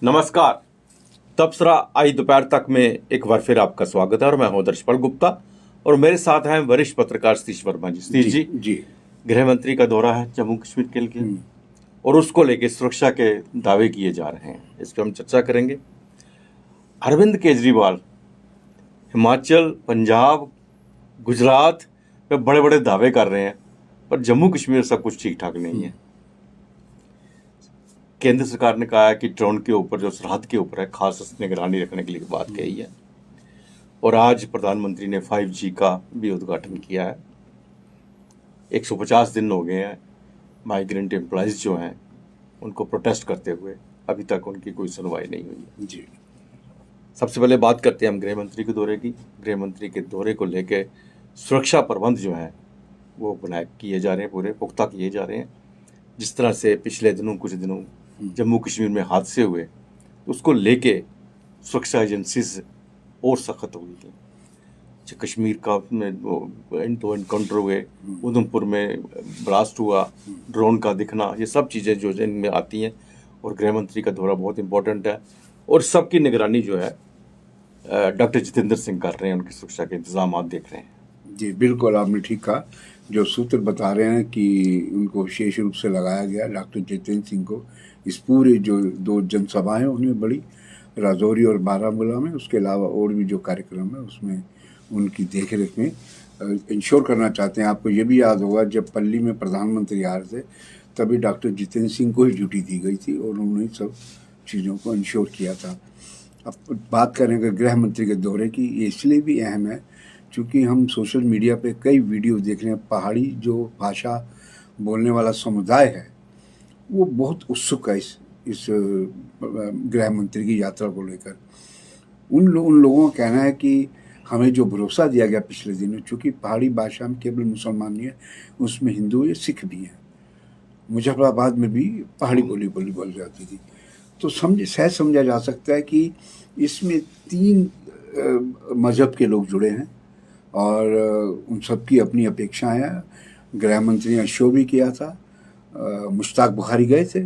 नमस्कार। तबसरा आज दोपहर तक में एक बार फिर आपका स्वागत है और मैं हूं दर्शपाल गुप्ता और मेरे साथ हैं वरिष्ठ पत्रकार सतीश वर्मा जी। सतीश जी, गृह मंत्री का दौरा है जम्मू कश्मीर के लिए और उसको लेके सुरक्षा के दावे किए जा रहे हैं, इस पर हम चर्चा करेंगे। अरविंद केजरीवाल हिमाचल, पंजाब, गुजरात में बड़े बड़े दावे कर रहे हैं, पर जम्मू कश्मीर सब कुछ ठीक ठाक नहीं है। केंद्र सरकार ने कहा है कि ड्रोन के ऊपर, जो सरहद के ऊपर है, खास निगरानी रखने के लिए बात कही है। और आज प्रधानमंत्री ने 5G का भी उद्घाटन किया है। 150 दिन हो गए हैं माइग्रेंट एम्प्लॉयज़ जो हैं उनको प्रोटेस्ट करते हुए, अभी तक उनकी कोई सुनवाई नहीं हुई है। जी, सबसे पहले बात करते हैं हम गृह मंत्री के दौरे की। गृह मंत्री के दौरे को लेके सुरक्षा प्रबंध जो हैं वो किए जा रहे हैं, पूरे पुख्ता किए जा रहे हैं। जिस तरह से पिछले दिनों, कुछ दिनों जम्मू कश्मीर में हादसे हुए, उसको लेके सुरक्षा एजेंसी से और सख्त हो गई थी। कश्मीर का दो एनकाउंटर हुए, उधमपुर में ब्लास्ट हुआ, ड्रोन का दिखना, ये सब चीज़ें जो इनमें आती हैं। और गृह मंत्री का दौरा बहुत इम्पोर्टेंट है और सबकी निगरानी जो है डॉक्टर जितेंद्र सिंह कर रहे हैं, उनकी सुरक्षा के इंतजाम देख रहे हैं। जी बिल्कुल, आपने ठीक कहा। जो सूत्र बता रहे हैं कि उनको विशेष रूप से लगाया गया डॉक्टर जितेंद्र सिंह को, इस पूरे जो 2 जनसभाएं उनमें बड़ी, राजौरी और बारामूला में, उसके अलावा और भी जो कार्यक्रम है उसमें उनकी देखरेख में इंश्योर करना चाहते हैं। आपको ये भी याद होगा जब पल्ली में प्रधानमंत्री आ रहे थे तभी डॉक्टर जितेंद्र सिंह को ही ड्यूटी दी गई थी और उन्होंने सब चीज़ों को इंश्योर किया था। अब बात करेंगे गृह मंत्री के दौरे की, ये इसलिए भी अहम है क्योंकि हम सोशल मीडिया पे कई वीडियो देख रहे हैं। पहाड़ी जो भाषा बोलने वाला समुदाय है वो बहुत उत्सुक है इस गृह मंत्री की यात्रा को लेकर। उन लोगों का कहना है कि हमें जो भरोसा दिया गया पिछले दिनों, चूँकि पहाड़ी भाषा में केवल मुसलमान नहीं है, उसमें हिंदू या सिख भी हैं। मुजफ्फराबाद में भी पहाड़ी बोली जाती थी। तो सहज समझा जा सकता है कि इसमें 3 मज़हब के लोग जुड़े हैं और उन सबकी अपनी अपेक्षाएं हैं। गृह मंत्री ने शो भी किया था, मुश्ताक बुखारी गए थे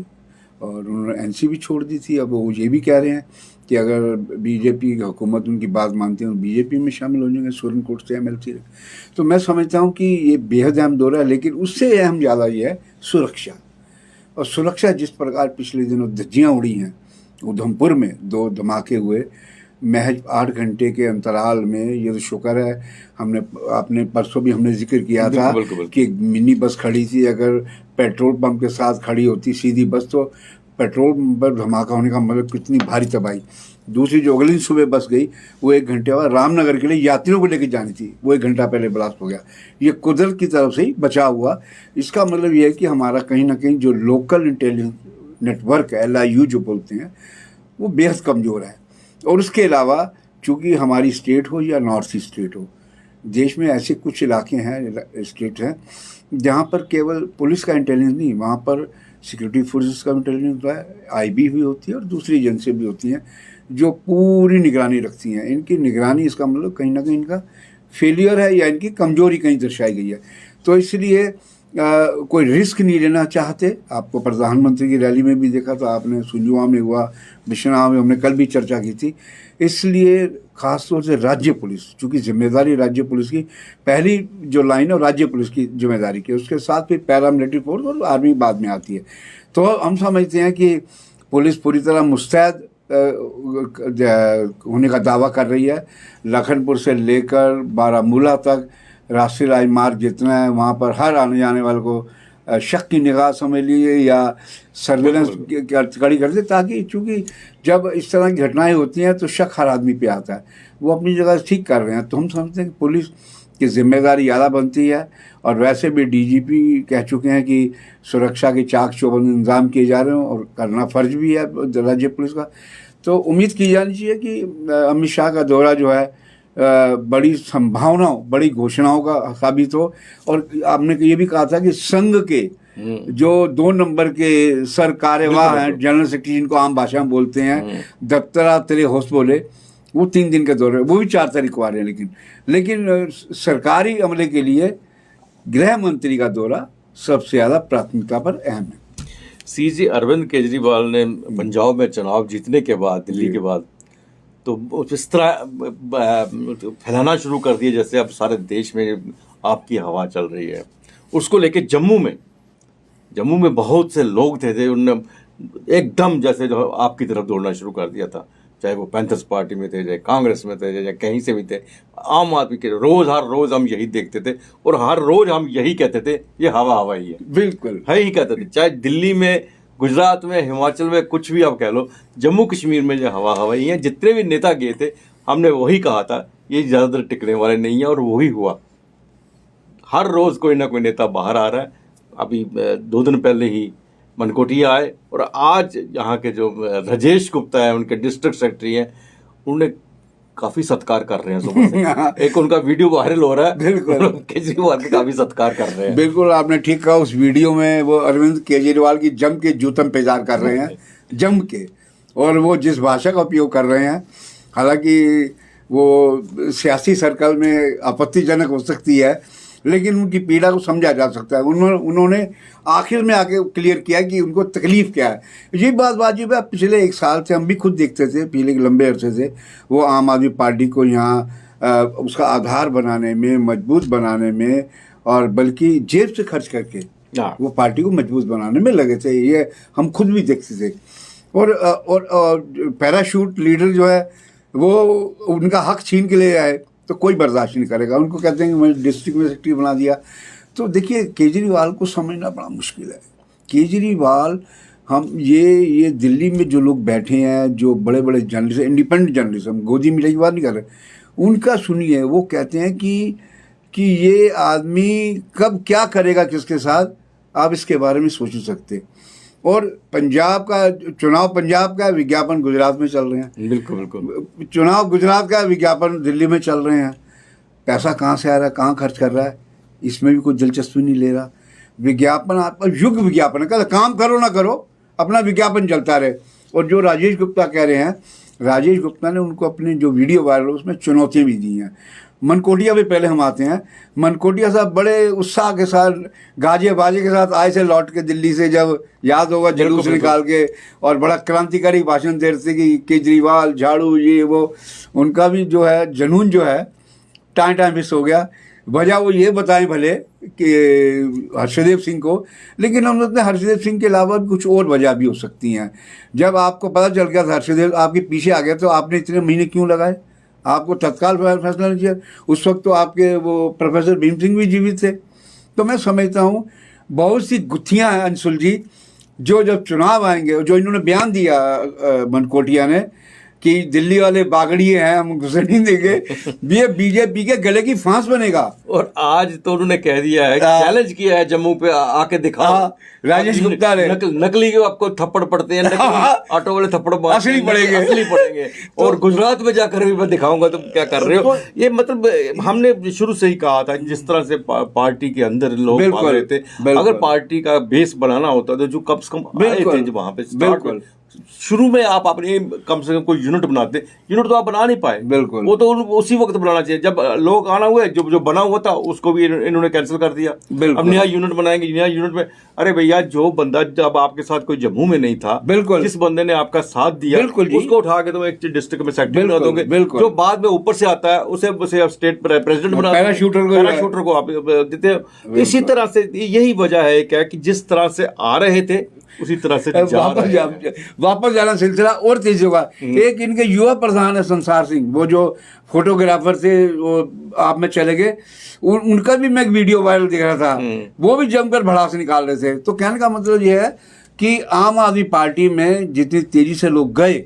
और उन्होंने एनसी भी छोड़ दी थी। अब वो ये भी कह रहे हैं कि अगर बीजेपी की हुकूमत उनकी बात मानती है तो बीजेपी में शामिल हो जाएंगे, सुप्रीम कोर्ट से MLC। तो मैं समझता हूँ कि ये बेहद अहम दौरा है, लेकिन उससे अहम ज़्यादा ये है सुरक्षा। और सुरक्षा जिस प्रकार पिछले दिनों धज्जियाँ उड़ी हैं, उधमपुर में 2 धमाके हुए महज 8 घंटे के अंतराल में, ये तो शुक्र है आपने परसों भी हमने जिक्र किया था कि मिनी बस खड़ी थी। अगर पेट्रोल पंप के साथ खड़ी होती सीधी बस तो पेट्रोल पर धमाका होने का मतलब कितनी भारी तबाही। दूसरी जो अगले दिन सुबह बस गई वो 1 घंटे बाद रामनगर के लिए यात्रियों को लेकर जानी थी, वो 1 घंटा पहले ब्लास्ट हो गया। ये कुदरत की तरफ से ही बचाव हुआ। इसका मतलब ये है कि हमारा कहीं ना कहीं जो लोकल इंटेलिजेंस नेटवर्क है, LIU जो बोलते हैं, वो बेहद कमज़ोर है। और उसके अलावा चूँकि हमारी स्टेट हो या नॉर्थ ईस्ट स्टेट हो, देश में ऐसे कुछ इलाके हैं, स्टेट हैं, जहाँ पर केवल पुलिस का इंटेलिजेंस नहीं, वहाँ पर सिक्योरिटी फोर्सेस का इंटेलिजेंस होता है, IB भी होती है और दूसरी एजेंसी भी होती हैं जो पूरी निगरानी रखती हैं। इनकी निगरानी, इसका मतलब कहीं ना कहीं इनका फेलियर है या इनकी कमजोरी कहीं दर्शाई गई है। तो इसलिए कोई रिस्क नहीं लेना चाहते। आपको प्रधानमंत्री की रैली में भी देखा तो आपने, सुंजुआ में हुआ, बिश्नाह में हमने कल भी चर्चा की थी। इसलिए ख़ासतौर से राज्य पुलिस, चूँकि जिम्मेदारी राज्य पुलिस की पहली जो लाइन है राज्य पुलिस की जिम्मेदारी की, उसके साथ फिर पैरामिलिट्री फोर्स और आर्मी बाद में आती है। तो हम समझते हैं कि पुलिस पूरी तरह मुस्तैद होने का दावा कर रही है। लखनपुर से लेकर बारामूला तक राष्ट्रीय राजमार्ग जितना है, वहाँ पर हर आने जाने वाले को शक की निगाह समझ लीजिए या सर्वेलेंस कड़ी कर दे, ताकि चूँकि जब इस तरह की घटनाएं होती हैं तो शक हर आदमी पे आता है। वो अपनी जगह ठीक कर रहे हैं। तो हम समझते हैं कि पुलिस की जिम्मेदारी ज़्यादा बनती है। और वैसे भी DGP कह चुके हैं कि सुरक्षा के चाक चौबंद इंतजाम किए जा रहे हैं और करना फ़र्ज भी है राज्य पुलिस का। तो उम्मीद की जानी चाहिए कि अमित शाह का दौरा जो है बड़ी संभावनाओं, बड़ी घोषणाओं का साबित हो। और आपने ये भी कहा था कि संघ के जो 2 नंबर के सर कार्यवाह हैं, जनरल सेक्रेटरी जिनको आम भाषा में बोलते हैं, दत्तात्रेय होस बोले, वो 3 दिन के दौरे, वो भी 4 तारीख को आ रहे हैं। लेकिन सरकारी अमले के लिए गृह मंत्री का दौरा सबसे ज़्यादा प्राथमिकता पर अहम है। सीजी अरविंद केजरीवाल ने पंजाब में चुनाव जीतने के बाद, दिल्ली के बाद, तो इस तरह फैलाना शुरू कर दिया जैसे अब सारे देश में आपकी हवा चल रही है। उसको लेके जम्मू में बहुत से लोग थे उनने एकदम जैसे जो आपकी तरफ दौड़ना शुरू कर दिया था, चाहे वो पैंथर्स पार्टी में थे, चाहे कांग्रेस में थे, चाहे कहीं से भी थे। आम आदमी के हर रोज हम यही देखते थे और हर रोज हम यही कहते थे ये हवा ही है, बिल्कुल है ही कहते थे। चाहे दिल्ली में, गुजरात में, हिमाचल में, कुछ भी आप कह लो, जम्मू कश्मीर में जो हवा ही है। जितने भी नेता गए थे हमने वही कहा था ये ज़्यादातर टिकने वाले नहीं है, और वही हुआ। हर रोज कोई ना कोई नेता बाहर आ रहा है। अभी 2 दिन पहले ही मनकोटिया आए, और आज यहाँ के जो राजेश गुप्ता है, उनके डिस्ट्रिक्ट सेक्रेटरी हैं, उन्हें काफी सत्कार कर रहे हैं सुबह से। एक उनका वीडियो वायरल हो रहा है, बिल्कुल केजरीवाल के काफी सत्कार कर रहे हैं। बिल्कुल आपने ठीक कहा। उस वीडियो में वो अरविंद केजरीवाल की जम के जूतम पेजार कर रहे हैं, जम के, और वो जिस भाषा का उपयोग कर रहे हैं, हालांकि वो सियासी सर्कल में आपत्तिजनक हो सकती है, लेकिन उनकी पीड़ा को समझा जा सकता है। उन्होंने आखिर में आके क्लियर किया कि उनको तकलीफ क्या है। ये बात वाजिब है। पिछले 1 साल से हम भी खुद देखते थे, पिछले लंबे अरसे से वो आम आदमी पार्टी को यहाँ उसका आधार बनाने में, मजबूत बनाने में, और बल्कि जेब से खर्च करके वो पार्टी को मजबूत बनाने में लगे थे। ये हम खुद भी देखते थे। और पैराशूट लीडर जो है वो उनका हक छीन के ले आए तो कोई बर्दाश्त नहीं करेगा। उनको कहते हैं कि मैं डिस्ट्रिक्ट में सेक्रेटरी बना दिया। तो देखिए केजरीवाल को समझना बड़ा मुश्किल है। केजरीवाल, हम ये दिल्ली में जो लोग बैठे हैं, जो बड़े बड़े जर्नलिस्ट, इंडिपेंडेंट जर्नलिस्ट, हम गोदी मीडिया की बात नहीं कर रहे, उनका सुनिए। वो कहते हैं कि ये आदमी कब क्या करेगा किसके साथ, आप इसके बारे में सोच सकते। और पंजाब का चुनाव पंजाब का, विज्ञापन गुजरात में चल रहे हैं। बिल्कुल बिल्कुल। चुनाव गुजरात का, विज्ञापन दिल्ली में चल रहे हैं। पैसा कहाँ से आ रहा है, कहाँ खर्च कर रहा है, इसमें भी कोई दिलचस्पी नहीं ले रहा। विज्ञापन आपका युग विज्ञापन है, काम करो ना करो, अपना विज्ञापन चलता रहे। और जो राजेश गुप्ता कह रहे हैं, राजेश गुप्ता ने उनको अपने जो वीडियो वायरल उसमें चुनौतियाँ भी दी हैं। मनकोटिया भी पहले हम आते हैं। मनकोटिया साहब बड़े उत्साह के साथ, गाजे बाजे के साथ आए थे लौट के दिल्ली से, जब याद होगा जुलूस निकाल के, और बड़ा क्रांतिकारी भाषण दे रहे थे कि केजरीवाल झाड़ू ये वो। उनका भी जो है जुनून जो है टाइम मिस हो गया। वजह वो ये बताएं भले कि हर्षदेव सिंह को, लेकिन हम सोचते हैं हर्षदेव सिंह के अलावा भी कुछ और वजह भी हो सकती हैं। जब आपको पता चल गया था हर्षदेव आपके पीछे आ गया, तो आपने इतने महीने क्यों लगाए? आपको तत्काल फैसला नहीं किया। उस वक्त तो आपके वो प्रोफेसर भीम सिंह भी जीवित थे। तो मैं समझता हूँ बहुत सी गुत्थियाँ हैं अंशुल जी, जो जब चुनाव आएंगे, जो इन्होंने बयान दिया मनकोटिया ने कि दिल्ली वाले बागड़िए हैं, हम घुसे नहीं देंगे, ये बीजेपी के गले की फांस बनेगा। और आज तो उन्होंने कह दिया है, चैलेंज किया है, जम्मू पे आके दिखाओ। राजेश गुप्ता ने नकली के आपको थप्पड़ पड़ते हैं, ऑटो वाले थप्पड़ असली पड़ेंगे। और गुजरात में जाकर भी मैं दिखाऊंगा तुम क्या कर रहे हो। ये मतलब हमने शुरू से ही कहा था, जिस तरह से पार्टी के अंदर लोग भाग रहे थे, अगर पार्टी का बेस बनाना होता तो जो कम से कम आए थे वहां पे शुरू में, आप अपने कम से कम कोई यूनिट बनाते, यूनिट तो आप बना नहीं पाए। बिल्कुल, वो तो उसी वक्त बनाना चाहिए जब लोग आना हुए। जो बना हुआ था उसको भी इन्होंने कैंसिल कर दिया। अब नया यूनिट बनाएंगे, नया यूनिट में, अरे भैया जो बंदा जब आपके साथ कोई जम्मू में नहीं था, बिल्कुल, जिस बंदे ने आपका साथ दिया, उसको उठा के तुम एक डिस्ट्रिक्ट में सेक्रेटरी बना दोगे। जो बाद में ऊपर से आता है उसे स्टेट प्रेसिडेंट बना, पैराशूटर को आप देते हो। इसी तरह से यही वजह है क्या कि जिस तरह से आ रहे थे उसी तरह से वापस जाना सिलसिला और तेज होगा। एक इनके युवा प्रधान है संसार सिंह, वो जो फोटोग्राफर थे, वो आप में चले गए। उनका भी मैं एक वीडियो वायरल देख रहा था, वो भी जमकर भड़ास निकाल रहे थे। तो कहने का मतलब ये है कि आम आदमी पार्टी में जितनी तेजी से लोग गए,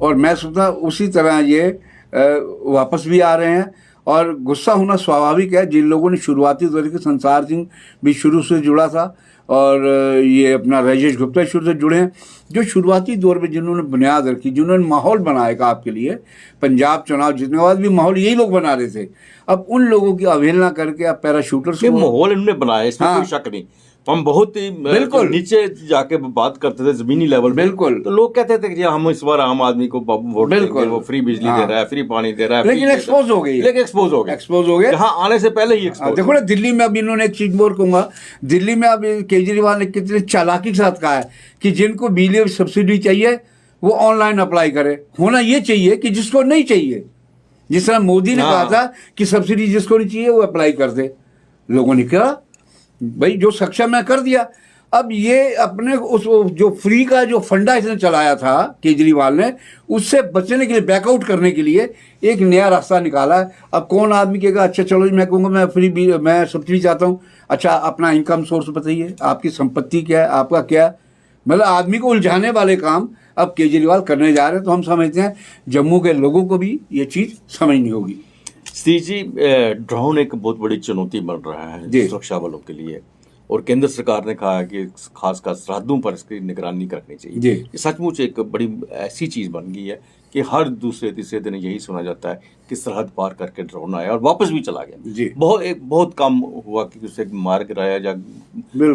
और मैं सोचता उसी तरह ये वापस भी आ रहे हैं। और गुस्सा होना स्वाभाविक है। जिन लोगों ने शुरुआती दौर के, संसार सिंह भी शुरू से जुड़ा था, और ये अपना राजेश गुप्ता शुरू से जुड़े हैं, जो शुरुआती दौर में जिन्होंने बुनियाद रखी, जिन्होंने माहौल बनाएगा आपके लिए। पंजाब चुनाव जीतने के बाद भी माहौल यही लोग बना रहे थे। अब उन लोगों की अवहेलना करके आप पैराशूटर्स माहौल इन्होंने बनाया, इसमें कोई शक नहीं। हम बहुत ही बिल्कुल। नीचे जाके बात करते थे जमीनी लेवल पे, बिल्कुल। तो लोग कहते थे कि हम इस बार आम आदमी को वोट देंगे, बिल्कुल। वो फ्री बिजली हाँ। दे रहा है, फ्री पानी दे रहा है, लेकिन एक्सपोज हो गई, लेकिन एक्सपोज हो गए, एक्सपोज हो गए। यहाँ आने से पहले ही एक्सपोज। देखो ना, दिल्ली में अब इन्होंने एक चीज और कहूंगा, दिल्ली में अब केजरीवाल ने कितने चालाकी के साथ कहा है कि जिनको बिजली सब्सिडी चाहिए वो ऑनलाइन अप्लाई करे। होना ये चाहिए कि जिसको नहीं चाहिए, जिस तरह मोदी ने कहा था कि सब्सिडी जिसको नहीं चाहिए वो अप्लाई कर दे, लोगों ने कहा भाई जो सक्षम है कर दिया। अब ये अपने उस जो फ्री का जो फंडा इसने चलाया था केजरीवाल ने, उससे बचने के लिए, बैकआउट करने के लिए एक नया रास्ता निकाला है। अब कौन आदमी कहेगा अच्छा चलो मैं कहूँगा मैं सब्सिडी चाहता हूँ, अच्छा अपना इनकम सोर्स बताइए, आपकी संपत्ति क्या है, आपका क्या, मतलब आदमी को उलझाने वाले काम अब केजरीवाल करने जा रहे हैं। तो हम समझते हैं जम्मू के लोगों को भी ये चीज़ समझनी होगी। सी जी, ड्रोन एक बहुत बड़ी चुनौती बन रहा है सुरक्षा बलों के लिए, और केंद्र सरकार ने कहा है कि खासकर सरहदों पर इसकी निगरानी करनी चाहिए। ये सचमुच एक बड़ी ऐसी चीज़ बन गई है कि हर दूसरे तीसरे दिन यही सुना जाता है कि सरहद पार करके ड्रोन आया और वापस भी चला गया। बहुत कम हुआ कि उसे मार गिराया या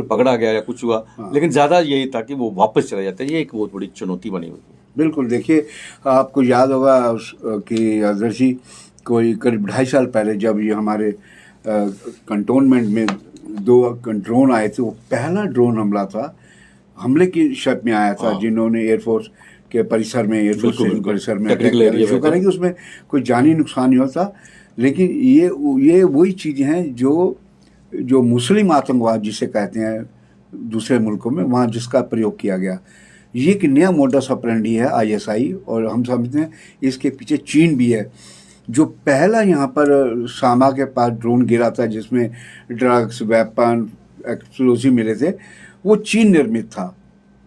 पकड़ा गया या कुछ हुआ, लेकिन ज़्यादा यही था कि वो वापस चला जाता है। ये एक बहुत बड़ी चुनौती बनी हुई है। बिल्कुल, देखिए आपको याद होगा कि आदर्श जी कोई करीब 2.5 साल पहले जब ये हमारे कंटोनमेंट में 2 ड्रोन आए थे, वो पहला ड्रोन हमला था, हमले की शर्त में आया था, जिन्होंने एयरफोर्स के परिसर में, एयरफोर्स परिसर में शुक्र है कि उसमें कोई जानी नुकसान नहीं होता। लेकिन ये वही चीज़ें हैं जो मुस्लिम आतंकवाद जिसे कहते हैं दूसरे मुल्कों में, वहाँ जिसका प्रयोग किया गया। ये एक नया मोडस ऑपरेंडी है ISI, और हम समझते हैं इसके पीछे चीन भी है। जो पहला यहाँ पर सामा के पास ड्रोन गिरा था जिसमें ड्रग्स, वेपन, एक्सप्लोजिव मिले थे, वो चीन निर्मित था,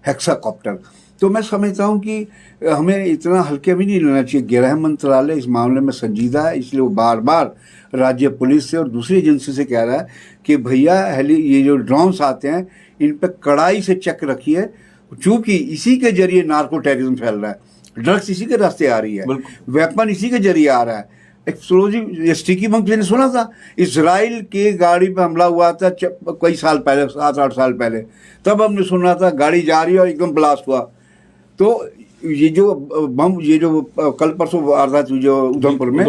हेक्साकॉप्टर। तो मैं समझता हूँ कि हमें इतना हल्के भी नहीं लेना चाहिए। गृह मंत्रालय इस मामले में संजीदा है, इसलिए वो बार बार राज्य पुलिस से और दूसरी एजेंसी से कह रहा है कि भैया ये जो ड्रोन्स आते हैं इन पर कड़ाई से चेक रखिए, चूँकि इसी के जरिए नार्को टेररिज्म फैल रहा है, ड्रग्स इसी के रास्ते आ रही है, वेपन इसी के जरिए आ रहा है, एक्सप्लोजिव स्टिकी बम मैंने सुना था इजराइल के गाड़ी पे हमला हुआ था कई साल पहले, 7-8 साल पहले, तब हमने सुना था गाड़ी जा रही है और एकदम ब्लास्ट हुआ। तो ये जो बम, ये जो कल परसों वारदात हुई जो उधमपुर में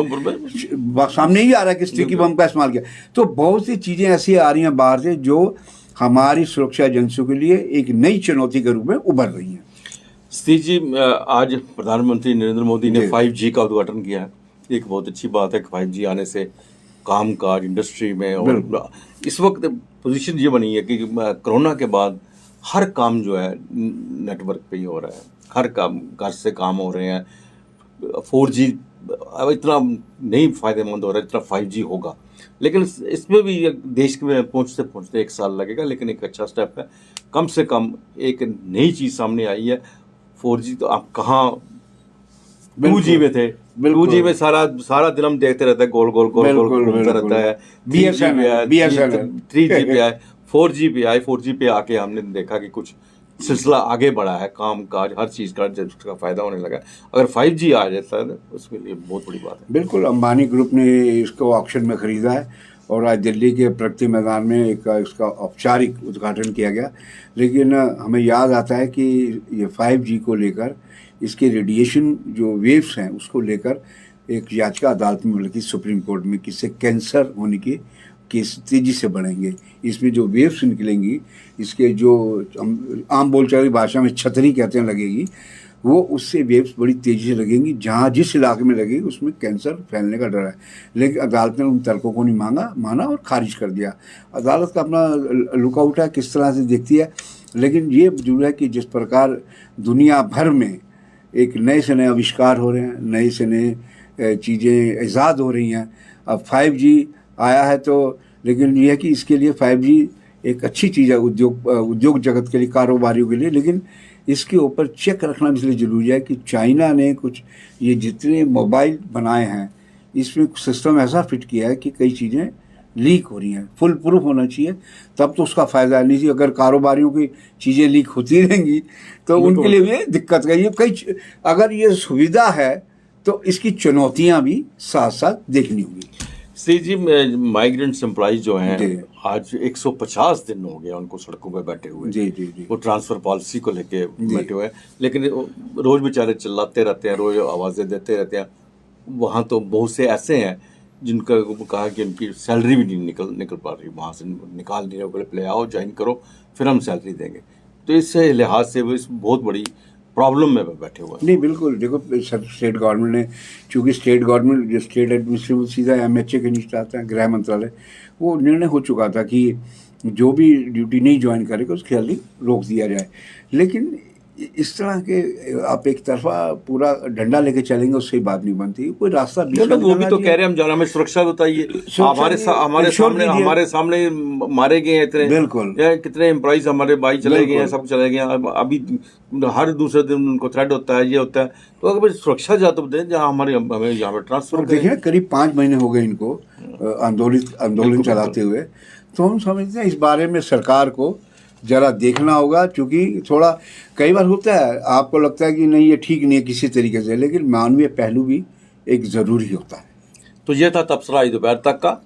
सामने ही आ रहा है कि स्टिकी बम का इस्तेमाल किया। तो बहुत सी चीज़ें ऐसी आ रही हैं बाहर से जो हमारी सुरक्षा एजेंसियों के लिए एक नई चुनौती के रूप में उभर रही हैं। स्थिति जी, आज प्रधानमंत्री नरेंद्र मोदी ने 5G का उद्घाटन किया है। एक बहुत अच्छी बात है कि 5G आने से कामकाज इंडस्ट्री में, और इस वक्त पोजीशन ये बनी है कि कोरोना के बाद हर काम जो है नेटवर्क पे ही हो रहा है, हर काम घर से काम हो रहे हैं। 4G अब इतना नहीं फ़ायदेमंद हो रहा है जितना 5G होगा, लेकिन इसमें भी देश में पहुँचते पहुँचते 1 साल लगेगा, लेकिन एक अच्छा स्टेप है। कम से कम एक नई चीज़ सामने आई है। 4G तो आप कहाँ 2G में थे, 2G में सारा दिन हम देखते रहते हैं, गोल गोल घूमता रहता है। 3G पे आए, 3G पे आए, 4G पे आए। 4G पे आके हमने देखा कि कुछ सिलसिला आगे बढ़ा है, काम काज हर चीज़ का जिसका फ़ायदा होने लगा। अगर 5G आ जाए सर, उसके लिए बहुत बड़ी बात है। बिल्कुल, अंबानी ग्रुप ने इसको ऑक्शन में ख़रीदा है और आज दिल्ली के प्रगति मैदान में इसका औपचारिक उद्घाटन किया गया। लेकिन हमें याद आता है कि ये 5G को लेकर, इसके रेडिएशन जो वेव्स हैं उसको लेकर एक याचिका अदालत में मिली सुप्रीम कोर्ट में कि इससे कैंसर होने के केस तेज़ी से बढ़ेंगे। इसमें जो वेव्स निकलेंगी, इसके जो आम बोलचाल की भाषा में छतरी कहते हैं लगेगी, वो उससे वेव्स बड़ी तेज़ी से लगेंगी। जहाँ जिस इलाके में लगेगी उसमें कैंसर फैलने का डर है। लेकिन अदालत ने उन तर्कों को नहीं माना और ख़ारिज कर दिया। अदालत का अपना लुकआउट है, किस तरह से देखती है। लेकिन ये जरूर है कि जिस प्रकार दुनिया भर में एक नए से नए आविष्कार हो रहे हैं, नए से नए चीज़ें ईजाद हो रही हैं। अब 5G आया है तो, लेकिन यह है कि इसके लिए 5G एक अच्छी चीज़ है उद्योग जगत के लिए, कारोबारियों के लिए। लेकिन इसके ऊपर चेक रखना भी इसलिए ज़रूरी है कि चाइना ने कुछ ये जितने मोबाइल बनाए हैं इसमें सिस्टम ऐसा फिट किया है कि कई चीज़ें लीक हो रही हैं। फुल प्रूफ होना चाहिए, तब तो उसका फ़ायदा है। नहीं, अगर कारोबारियों की चीज़ें लीक होती रहेंगी तो उनके लिए भी दिक्कत है। ये अगर ये सुविधा है तो इसकी चुनौतियाँ भी साथ साथ देखनी होंगी। सी जी, माइग्रेंट्स एम्प्लॉइज जो हैं जी। आज 150 दिन हो गया उनको सड़कों पे बैठे हुए। जी जी जी। वो ट्रांसफर पॉलिसी को लेके जी। बैठे हुए हैं, लेकिन वो रोज बेचारे चिल्लाते रहते हैं, रोज आवाज़ें देते रहते हैं। वहाँ तो बहुत से ऐसे हैं जिनका कहा कि उनकी सैलरी भी नहीं निकल पा रही, वहाँ से निकाल नहीं रहे, बोले प्ले आओ ज्वाइन करो फिर हम सैलरी देंगे। तो इस लिहाज से वो इस बहुत बड़ी प्रॉब्लम में बैठे हुए हैं। नहीं बिल्कुल, देखो स्टेट गवर्नमेंट ने, चूंकि स्टेट गवर्नमेंट जो स्टेट एडमिनिस्ट्रेशन सीधा एमएचए के नीचे आता है, गृह मंत्रालय, वो निर्णय हो चुका था कि जो भी ड्यूटी नहीं ज्वाइन करेगा उसकी सैलरी रोक दिया जाए। लेकिन इस तरह के आप एक तरफा पूरा डंडा लेके चलेंगे, उससे बात नहीं बनती, कोई रास्ता बीच में मतलब वो भी निकालना तो चाहिए। कह रहे हैं हम जाना, हमें सुरक्षा बताइए। सुरक्षा हमारे नहीं, हमारे इंश्योर सामने कीजिए। हमारे सामने मारे गए हैं इतने, बिल्कुल। या कितने एम्प्लॉइज हमारे भाई चले गए हैं, बिल्कुल। सब चले गए हैं। अभी हर दूसरे दिन उनको थ्रेट होता है, ये होता है। तो अगर सुरक्षा जा तो दें जहाँ हमारे हमें यहाँ पे ट्रांसफर और देखिए ना, करीब 5 महीने हो गए इनको आंदोलन बिल्कुल, चलाते हुए। तो हम समझते हैं इस बारे में सरकार को जरा देखना होगा, क्योंकि थोड़ा कई बार होता है आपको लगता है कि नहीं ये ठीक नहीं है किसी तरीके से, लेकिन मानवीय पहलू भी एक ज़रूरी होता है। तो ये था तबसरा दोपहर तक का।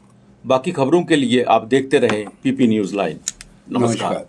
बाकी खबरों के लिए आप देखते रहें पीपी न्यूज़ लाइन। नमस्कार।